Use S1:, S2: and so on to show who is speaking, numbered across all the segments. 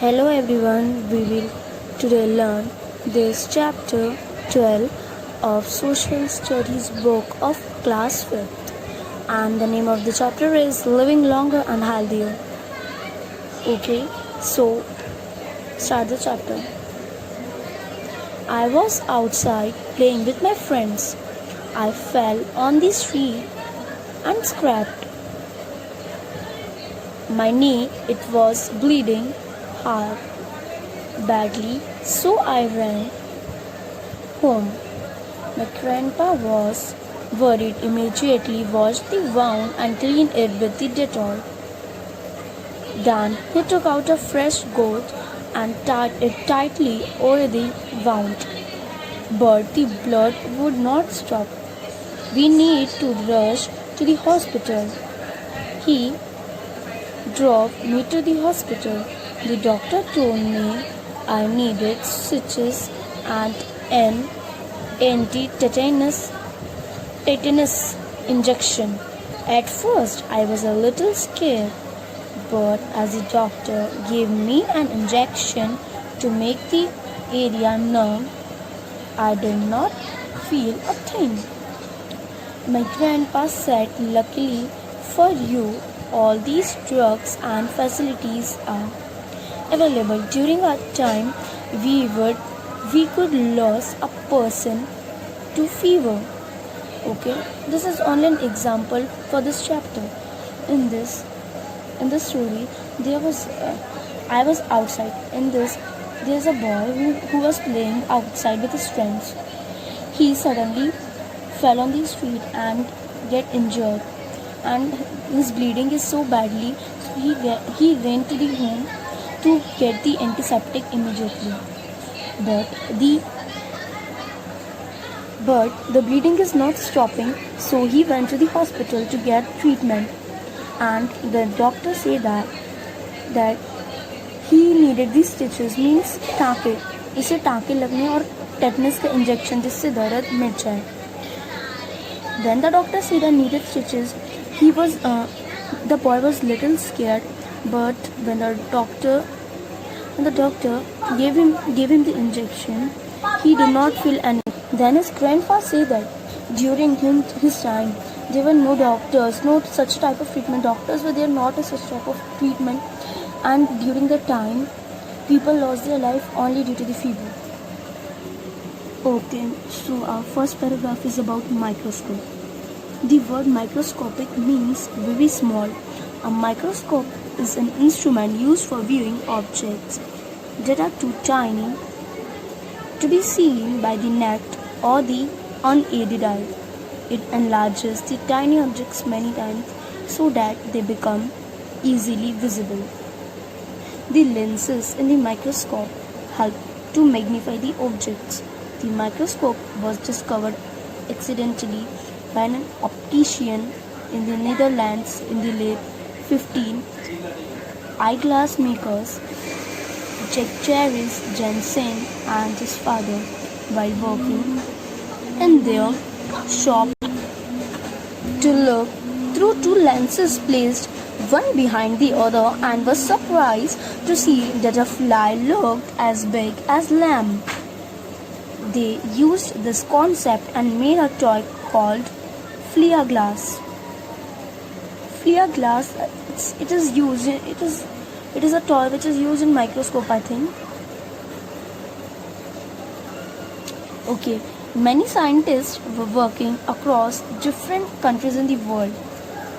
S1: Hello everyone, we will today learn this chapter 12 of Social Studies book of class 5th, and the name of the chapter is Living Longer and Healthier. Okay, so start the chapter. I was outside playing with my friends. I fell on the street and scraped my knee. It was bleeding hard, badly, so I ran home. My grandpa was worried, immediately washed the wound and cleaned it with the Dettol. Then he took out a fresh goat and tied it tightly over the wound. But the blood would not stop. We need to rush to the hospital. He drove me to the hospital. The doctor told me I needed stitches and an anti-tetanus injection. At first, I was a little scared, but as the doctor gave me an injection to make the area numb, I did not feel a thing. My grandpa said, luckily for you, all these drugs and facilities are available. During our time, we could lose a person to fever. Okay, this is only an example for this chapter. In this story, I was outside. There's a boy who was playing outside with his friends. He suddenly fell on the street and get injured, and his bleeding is so badly, so he ran to the home to get the antiseptic immediately. But the bleeding is not stopping, so he went to the hospital to get treatment. And the doctor said that he needed these stitches, means टाँके, इसे टाँके लगने और tetanus का injection जिससे दर्द मिट जाए. Then the doctor said I needed stitches. The boy was little scared, but when the doctor gave him the injection, he did not feel anything. Then his grandpa said that during his time, there were no doctors, no such type of treatment. Doctors were there, not a such type of treatment. And during the time, people lost their life only due to the fever. Okay, so our first paragraph is about microscope. The word microscopic means very small. A microscope is an instrument used for viewing objects that are too tiny to be seen by the naked or the unaided eye. It enlarges the tiny objects many times so that they become easily visible. The lenses in the microscope help to magnify the objects. The microscope was discovered accidentally by an optician in the Netherlands in the late 15th. Eyeglass makers Jacques Janssen and his father, while working in their shop, to look through two lenses placed one behind the other, and was surprised to see that a fly looked as big as lamb. They used this concept and made a toy called Fleer glass. Fleer glass, it is a toy which is used in microscope, I think. Okay, many scientists were working across different countries in the world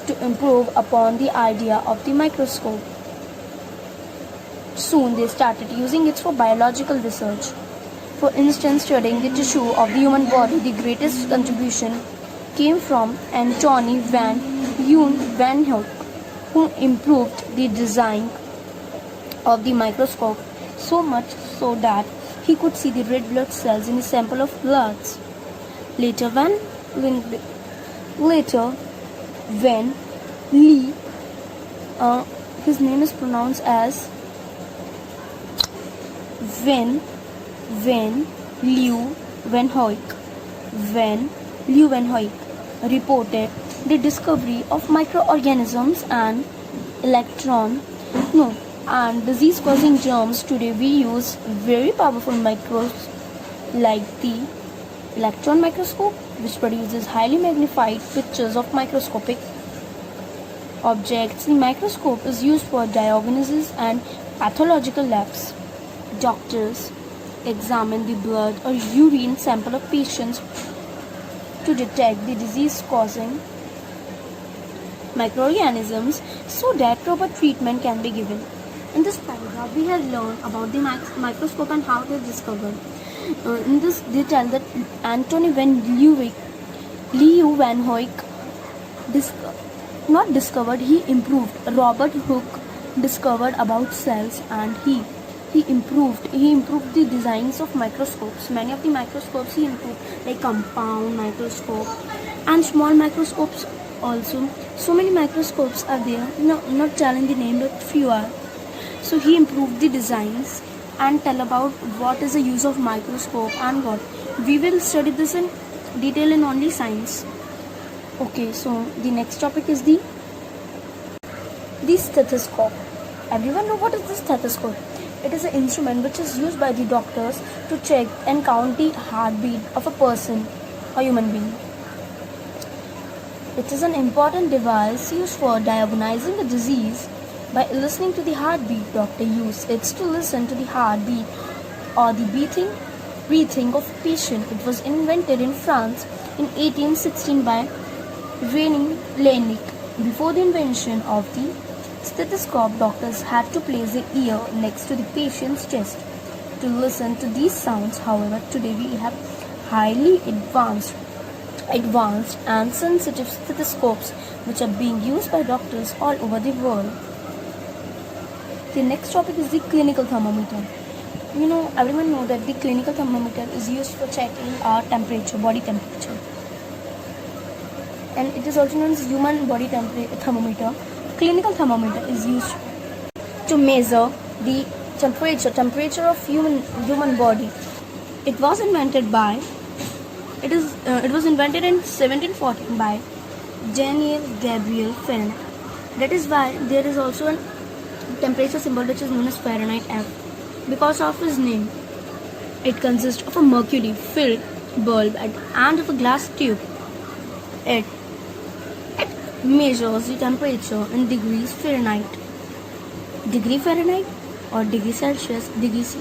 S1: to improve upon the idea of the microscope. Soon they started using it for biological research. For instance, studying the tissue of the human body, the greatest contribution came from Antony van Leeuwenhoek, who improved the design of the microscope so much so that he could see the red blood cells in a sample of blood. Later, Van Lee, his name is pronounced as Van Leeuwenhoek, reported the discovery of microorganisms and and disease causing germs. Today we use very powerful microscopes like the electron microscope, which produces highly magnified pictures of microscopic objects. The microscope is used for diagnosis and pathological labs. Doctors examine the blood or urine sample of patients to detect the disease causing microorganisms so that proper treatment can be given. In this paragraph, we have learned about the microscope and how they discovered. In this, they tell that Antony van Leeuwenhoek not discovered, he improved. Robert Hooke discovered about cells, and he improved the designs of microscopes. Many of the microscopes he improved, like compound microscope and small microscopes also. So many microscopes are there, not telling the name, but few are. So he improved the designs and tell about what is the use of microscope and what. We will study this in detail in only science. Okay, so the next topic is the stethoscope. Everyone know what is the stethoscope? It is an instrument which is used by the doctors to check and count the heartbeat of a person, a human being. It is an important device used for diagnosing a disease. By listening to the heartbeat, doctor use it to listen to the heartbeat or the breathing of patient. It was invented in France in 1816 by René Laennec. Before the invention of the stethoscope, doctors had to place their ear next to the patient's chest to listen to these sounds. However, today we have highly advanced and sensitive stethoscopes which are being used by doctors all over the world. The next topic is the clinical thermometer. Everyone know that the clinical thermometer is used for checking our temperature, body temperature. And it is also known as human body thermometer. Clinical thermometer is used to measure the temperature of human body. It was invented in 1714 by Daniel Gabriel Fahrenheit. That is why there is also a temperature symbol which is known as Fahrenheit F because of his name. It consists of a mercury filled bulb at the end of a glass tube. It measures the temperature in degrees Fahrenheit. Degree Fahrenheit or degree Celsius, degree C.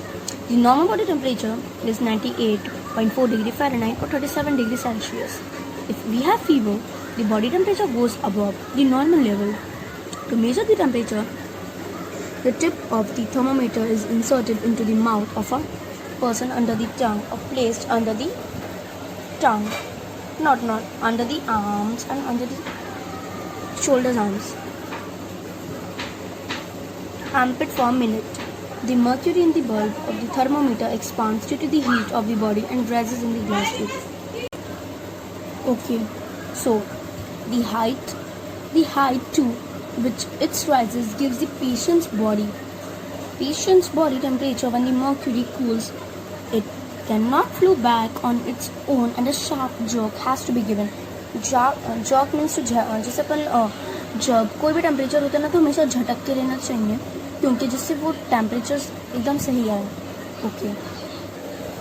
S1: The normal body temperature is 98.4 degree Fahrenheit or 37 degree Celsius. If we have fever, the body temperature goes above the normal level. To measure the temperature, the tip of the thermometer is inserted into the mouth of a person under the tongue or placed under the tongue, not under the arms and under the shoulders arms. Ampere for minute. The mercury in the bulb of the thermometer expands due to the heat of the body and rises in the glass tube. Okay, so the height to which it rises gives the patient's body temperature. When the mercury cools, it cannot flow back on its own and a sharp jerk has to be given. Jerk means to जैसे अपन जब कोई भी temperature होता है ना तो हमेशा झटक के रहना चाहिए क्योंकि जिससे वो टेम्परेचर एकदम सही आए. Okay,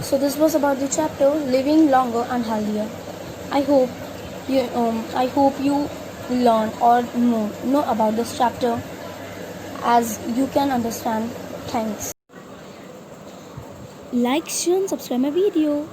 S1: so this was about the chapter living longer and healthier. I hope you learn or know about this chapter as you can understand. Thanks. Like, share and subscribe my video.